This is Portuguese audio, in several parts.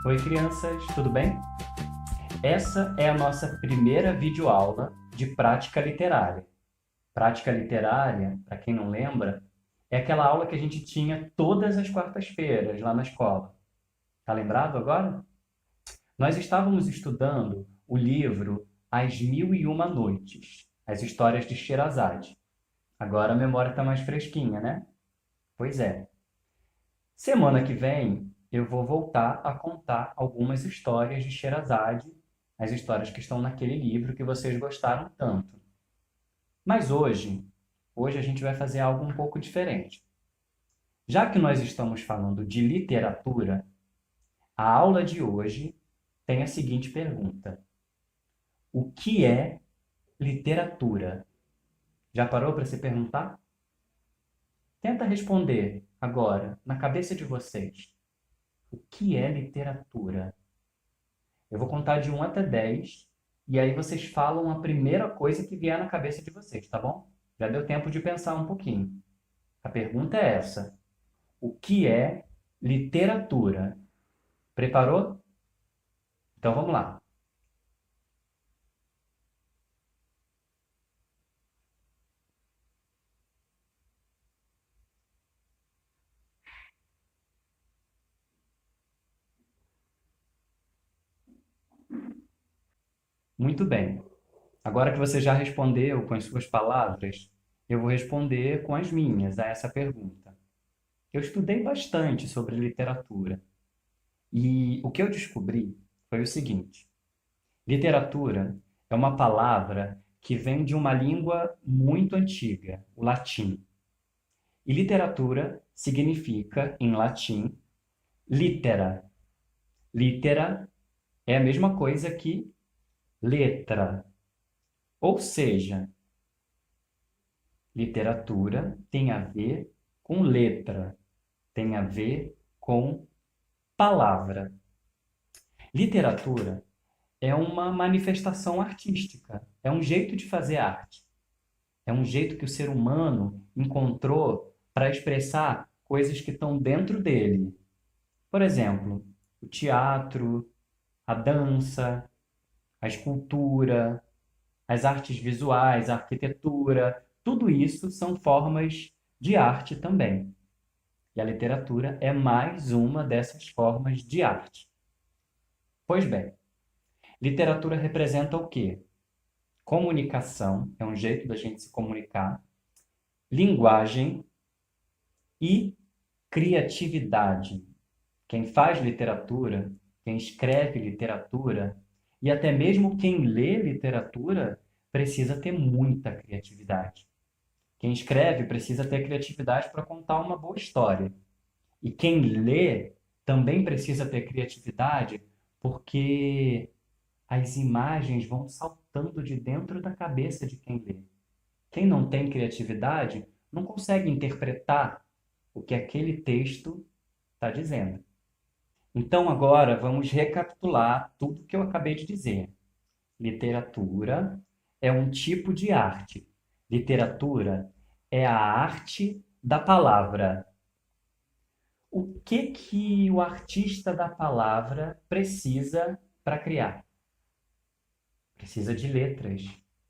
Oi, crianças, tudo bem? Essa é a nossa primeira videoaula de prática literária. Prática literária, para quem não lembra, é aquela aula que a gente tinha todas as quartas-feiras lá na escola. Tá lembrado agora? Nós estávamos estudando o livro As Mil e Uma Noites, as histórias de Sherazade. Agora a memória está mais fresquinha, né? Pois é. Semana que vem eu vou voltar a contar algumas histórias de Sherazade, as histórias que estão naquele livro que vocês gostaram tanto. Mas hoje a gente vai fazer algo um pouco diferente. Já que nós estamos falando de literatura, a aula de hoje tem a seguinte pergunta: o que é literatura? Já parou para se perguntar? Tenta responder agora, na cabeça de vocês. O que é literatura? Eu vou contar de 1 até 10 e aí vocês falam a primeira coisa que vier na cabeça de vocês, tá bom? Já deu tempo de pensar um pouquinho. A pergunta é essa: o que é literatura? Preparou? Então vamos lá. Muito bem. Agora que você já respondeu com as suas palavras, eu vou responder com as minhas a essa pergunta. Eu estudei bastante sobre literatura e o que eu descobri foi o seguinte: literatura é uma palavra que vem de uma língua muito antiga, o latim. E literatura significa, em latim, litera. Litera é a mesma coisa que letra. Ou seja, literatura tem a ver com letra, tem a ver com palavra. Literatura é uma manifestação artística, é um jeito de fazer arte. É um jeito que o ser humano encontrou para expressar coisas que estão dentro dele. Por exemplo, o teatro, a dança, a escultura, as artes visuais, a arquitetura, tudo isso são formas de arte também. E a literatura é mais uma dessas formas de arte. Pois bem, literatura representa o quê? Comunicação, é um jeito da gente se comunicar, linguagem e criatividade. Quem faz literatura, quem escreve literatura e até mesmo quem lê literatura precisa ter muita criatividade. Quem escreve precisa ter criatividade para contar uma boa história. E quem lê também precisa ter criatividade porque as imagens vão saltando de dentro da cabeça de quem lê. Quem não tem criatividade não consegue interpretar o que aquele texto está dizendo. Então, agora vamos recapitular tudo que eu acabei de dizer. Literatura é um tipo de arte. Literatura é a arte da palavra. O que que o artista da palavra precisa para criar? Precisa de letras,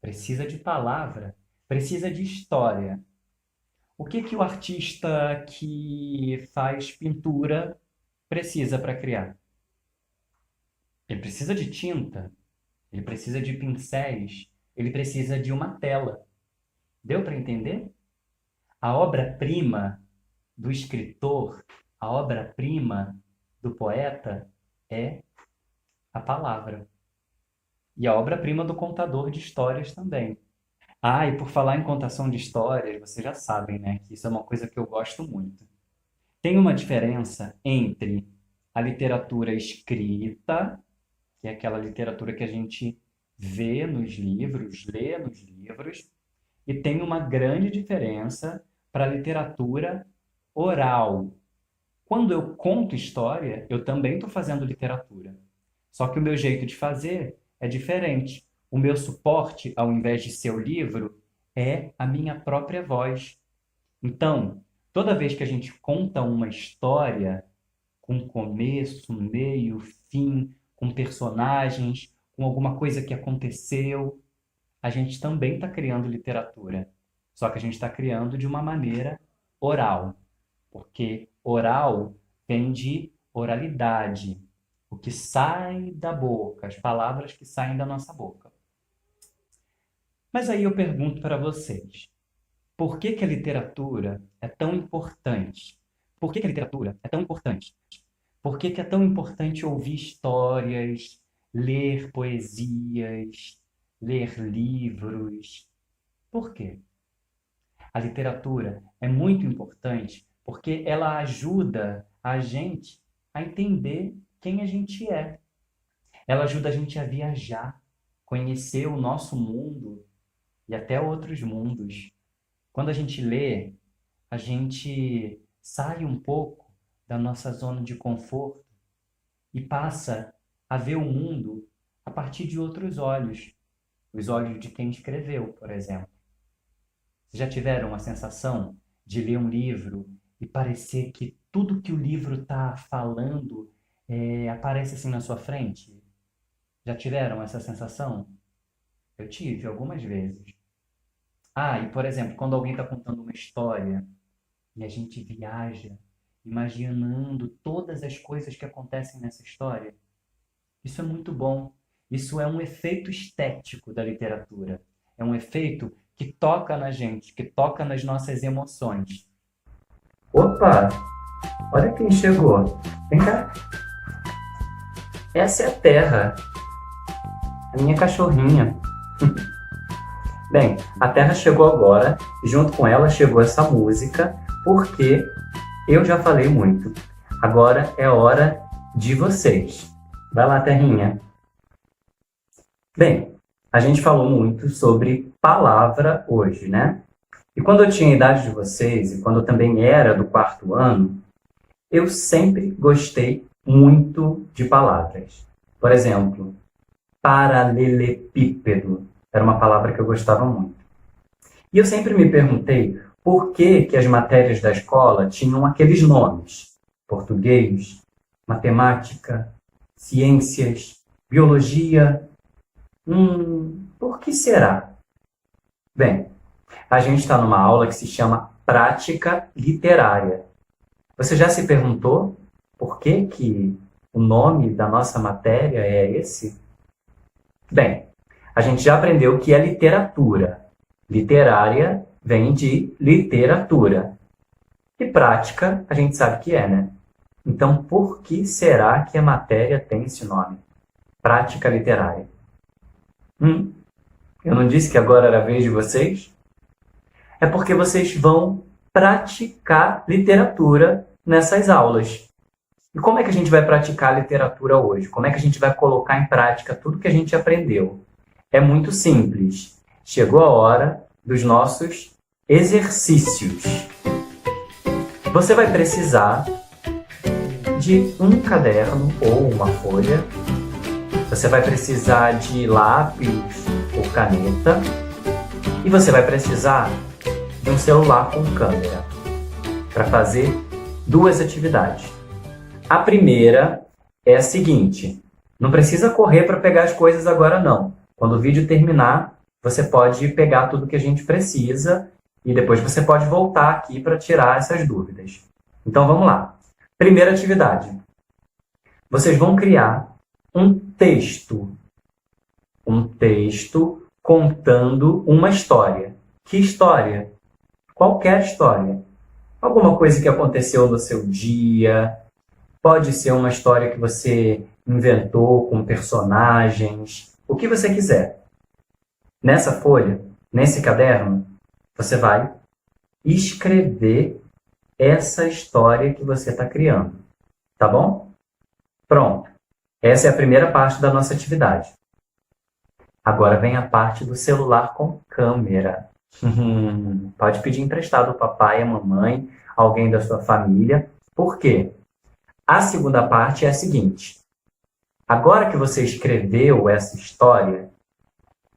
precisa de palavra, precisa de história. O que que o artista que faz pintura precisa para criar? Ele precisa de tinta, ele precisa de pincéis, ele precisa de uma tela. Deu para entender? A obra-prima do escritor, a obra-prima do poeta é a palavra. E a obra-prima do contador de histórias também. Ah, e por falar em contação de histórias, vocês já sabem, né, que isso é uma coisa que eu gosto muito. Tem uma diferença entre a literatura escrita, que é aquela literatura que a gente vê nos livros, lê nos livros, e tem uma grande diferença para a literatura oral. Quando eu conto história, eu também estou fazendo literatura. Só que o meu jeito de fazer é diferente. O meu suporte, ao invés de ser o livro, é a minha própria voz. Então, toda vez que a gente conta uma história com começo, meio, fim, com personagens, com alguma coisa que aconteceu. A gente também está criando literatura, só que a gente está criando de uma maneira oral, porque oral vem de oralidade, o que sai da boca, as palavras que saem da nossa boca. Mas aí eu pergunto para vocês, por que que a literatura é tão importante? Por que que a literatura é tão importante? Por que que é tão importante ouvir histórias, ler poesias, ler livros? Por quê? A literatura é muito importante porque ela ajuda a gente a entender quem a gente é. Ela ajuda a gente a viajar, conhecer o nosso mundo e até outros mundos. Quando a gente lê, a gente sai um pouco da nossa zona de conforto e passa a ver o mundo a partir de outros olhos, os olhos de quem escreveu, por exemplo. Vocês já tiveram a sensação de ler um livro e parecer que tudo que o livro está falando aparece assim na sua frente? Já tiveram essa sensação? Eu tive algumas vezes. Ah, e por exemplo, quando alguém está contando uma história e a gente viaja imaginando todas as coisas que acontecem nessa história, isso é muito bom. Isso é um efeito estético da literatura. É um efeito que toca na gente, que toca nas nossas emoções. Opa! Olha quem chegou. Vem cá. Essa é a Terra, a minha cachorrinha. Bem, a Terra chegou agora, e junto com ela chegou essa música, porque eu já falei muito. Agora é hora de vocês. Vai lá, Terrinha. Bem, a gente falou muito sobre palavra hoje, né? E quando eu tinha a idade de vocês, e quando eu também era do 4º ano, eu sempre gostei muito de palavras. Por exemplo, paralelepípedo era uma palavra que eu gostava muito. E eu sempre me perguntei por que que as matérias da escola tinham aqueles nomes: português, matemática, ciências, biologia. Por que será? Bem, a gente está numa aula que se chama prática literária. Você já se perguntou por que que o nome da nossa matéria é esse? Bem, a gente já aprendeu que é literatura. Literária vem de literatura. E prática, a gente sabe que é, né? Então, por que será que a matéria tem esse nome? Prática literária. Eu não disse que agora era a vez de vocês? É porque vocês vão praticar literatura nessas aulas. E como é que a gente vai praticar literatura hoje? Como é que a gente vai colocar em prática tudo que a gente aprendeu? É muito simples. Chegou a hora dos nossos exercícios. Você vai precisar de um caderno ou uma folha. Você vai precisar de lápis ou caneta. E você vai precisar de um celular com câmera para fazer 2 atividades. A primeira é a seguinte: não precisa correr para pegar as coisas agora não. Quando o vídeo terminar, você pode pegar tudo que a gente precisa e depois você pode voltar aqui para tirar essas dúvidas. Então vamos lá. Primeira atividade. Vocês vão criar um texto. Um texto contando uma história. Que história? Qualquer história. Alguma coisa que aconteceu no seu dia. Pode ser uma história que você inventou com personagens. O que você quiser. Nessa folha, nesse caderno, você vai escrever essa história que você está criando. Tá bom? Pronto. Essa é a primeira parte da nossa atividade. Agora vem a parte do celular com câmera. Pode pedir emprestado ao papai, à mamãe, alguém da sua família. Por quê? A segunda parte é a seguinte. Agora que você escreveu essa história,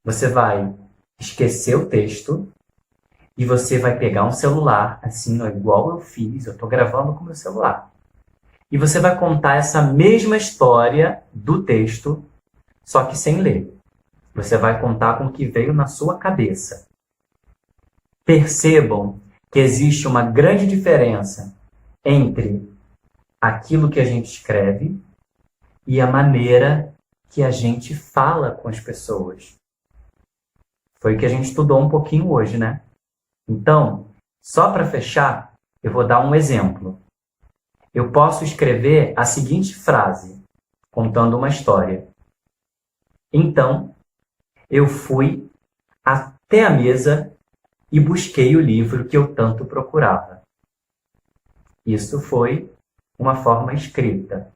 você vai esquecer o texto e você vai pegar um celular, assim, ó, igual eu fiz, eu estou gravando com o meu celular. e você vai contar essa mesma história do texto, só que sem ler. Você vai contar com o que veio na sua cabeça. Percebam que existe uma grande diferença entre aquilo que a gente escreve e a maneira que a gente fala com as pessoas. Foi o que a gente estudou um pouquinho hoje, né? Então, só para fechar, eu vou dar um exemplo. Eu posso escrever a seguinte frase, contando uma história. Então, eu fui até a mesa e busquei o livro que eu tanto procurava. Isso foi uma forma escrita.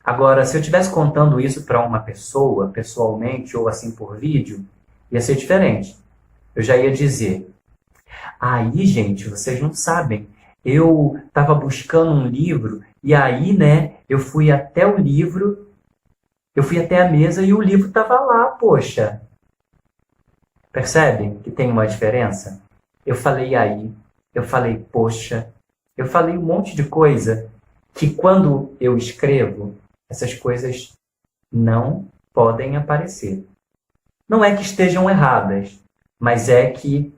Agora, se eu estivesse contando isso para uma pessoa, pessoalmente ou assim por vídeo, ia ser diferente. Eu já ia dizer, aí, gente, vocês não sabem, eu estava buscando um livro e aí, né, eu fui até o livro, eu fui até a mesa e o livro estava lá, poxa. Percebem que tem uma diferença? Eu falei aí, eu falei poxa, eu falei um monte de coisa que quando eu escrevo, essas coisas não podem aparecer. Não é que estejam erradas, mas é que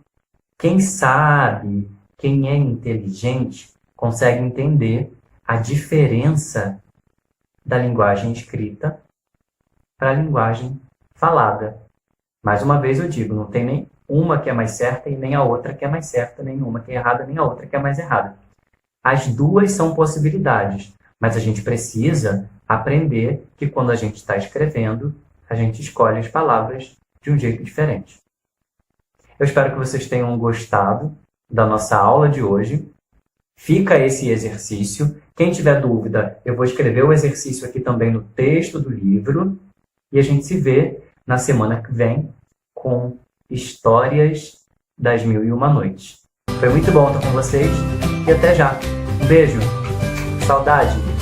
quem sabe, quem é inteligente, consegue entender a diferença da linguagem escrita para a linguagem falada. Mais uma vez eu digo, não tem nem uma que é mais certa e nem a outra que é mais certa, nem uma que é errada, nem a outra que é mais errada. As duas são possibilidades, mas a gente precisa aprender que quando a gente está escrevendo, a gente escolhe as palavras de um jeito diferente. Eu espero que vocês tenham gostado da nossa aula de hoje. Fica esse exercício. Quem tiver dúvida, eu vou escrever o exercício aqui também no texto do livro. E a gente se vê na semana que vem com Histórias das Mil e Uma Noites. Foi muito bom estar com vocês e até já. Um beijo. Saudade.